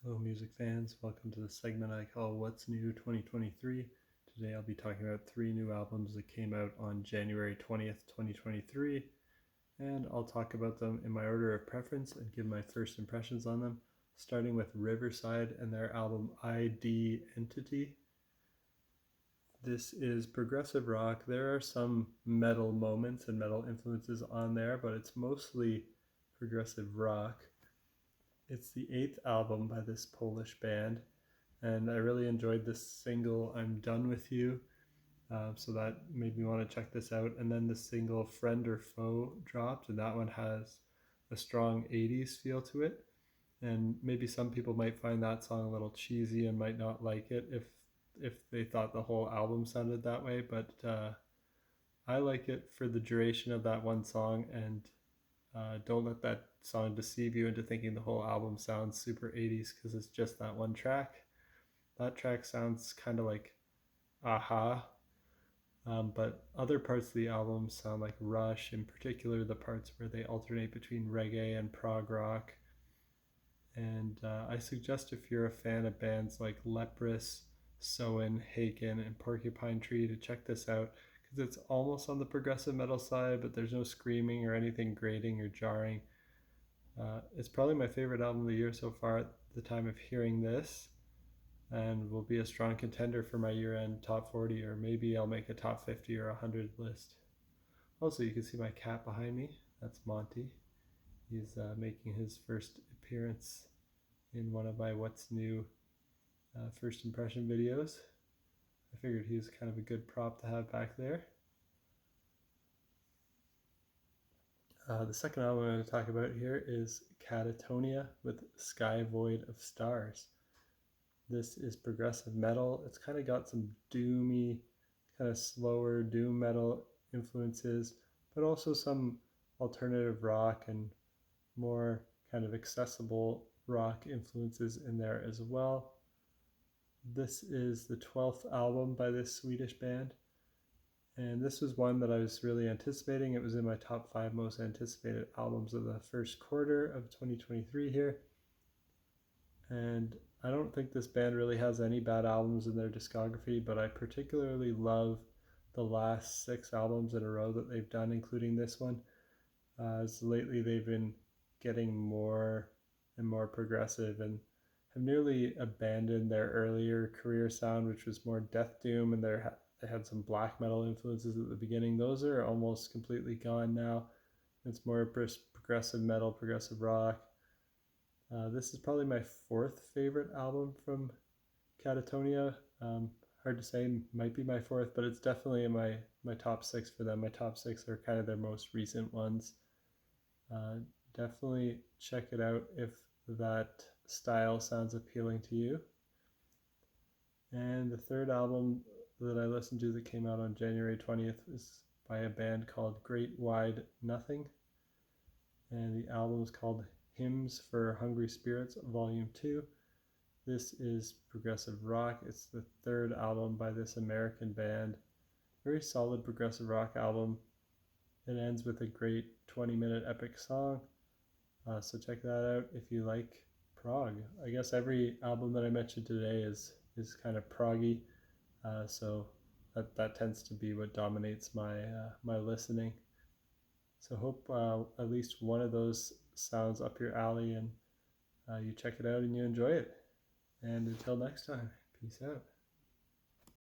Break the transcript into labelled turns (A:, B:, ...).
A: Hello music fans, welcome to the segment I call What's New 2023. Today I'll be talking about 3 new albums that came out on January 20th, 2023, and I'll talk about them in my order of preference and give my first impressions on them, starting with Riverside and their album ID.Entity. This is progressive rock. There are some metal moments and metal influences on there, but it's mostly progressive rock. It's the 8th album by this Polish band, and I really enjoyed this single, I'm Done With You, so that made me want to check this out. And then the single Friend or Foe dropped, and that one has a strong 80s feel to it, and maybe some people might find that song a little cheesy and might not like it if they thought the whole album sounded that way, but I like it for the duration of that one song, and don't let that song deceive you into thinking the whole album sounds super 80s because it's just that one track. That track sounds kind of like Aha, but other parts of the album sound like Rush, in particular the parts where they alternate between reggae and prog rock. And I suggest if you're a fan of bands like Leprous, Soen, Haken, and Porcupine Tree to check this out, because it's almost on the progressive metal side, but there's no screaming or anything grating or jarring. It's probably my favorite album of the year so far at the time of hearing this, and will be a strong contender for my year-end top 40, or maybe I'll make a top 50 or 100 list. Also, you can see my cat behind me. That's Monty. He's making his first appearance in one of my What's New first impression videos. I figured he was kind of a good prop to have back there. The second album I'm going to talk about here is Katatonia with Sky Void of Stars. This is progressive metal. It's kind of got some doomy, kind of slower doom metal influences, but also some alternative rock and more kind of accessible rock influences in there as well. This is the 12th album by this Swedish band, and this was one that I was really anticipating. It was in my top 5 most anticipated albums of the first quarter of 2023 here, and I don't think this band really has any bad albums in their discography, but I particularly love the last 6 albums in a row that they've done, including this one, as lately they've been getting more and more progressive and have nearly abandoned their earlier career sound, which was more death doom, and they had some black metal influences at the beginning. Those are almost completely gone now. It's more progressive metal, progressive rock. This is probably my 4th favorite album from Katatonia. Hard to say, might be my 4th, but it's definitely in my top 6 for them. My top 6 are kind of their most recent ones. Definitely check it out if that style sounds appealing to you. And the third album that I listened to that came out on January 20th is by a band called Great Wide Nothing, and the album is called Hymns for Hungry Spirits Volume 2. This is progressive rock. It's the 3rd album by this American band. Very solid progressive rock album. It ends with a great 20-minute epic song. So check that out if you like prog. I guess every album that I mentioned today is kind of proggy, so that tends to be what dominates my listening. So hope at least one of those sounds up your alley, and you check it out and you enjoy it. And until next time, peace out.